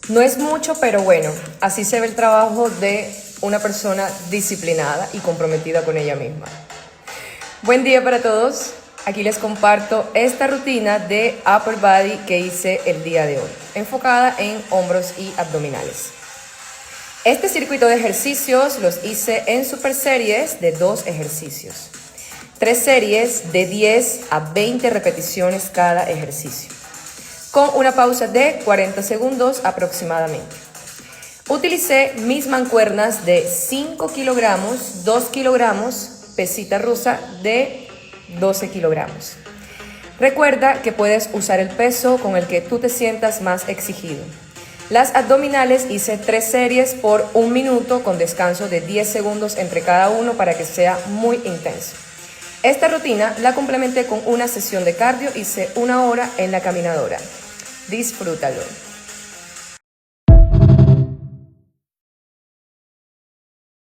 No es mucho, pero bueno, así se ve el trabajo de una persona disciplinada y comprometida con ella misma. Buen día para todos. Aquí les comparto esta rutina de Upper Body que hice el día de hoy, enfocada en hombros y abdominales. Este circuito de ejercicios los hice en super series de 2 ejercicios. 3 series de 10 a 20 repeticiones cada ejercicio, con una pausa de 40 segundos aproximadamente. Utilicé mis mancuernas de 5 kilogramos, 2 kilogramos, pesita rusa de 12 kilogramos. Recuerda que puedes usar el peso con el que tú te sientas más exigido. Las abdominales hice 3 series por 1 minuto con descanso de 10 segundos entre cada uno para que sea muy intenso. Esta rutina la complementé con una sesión de cardio, hice 1 hora en la caminadora. Disfrútalo.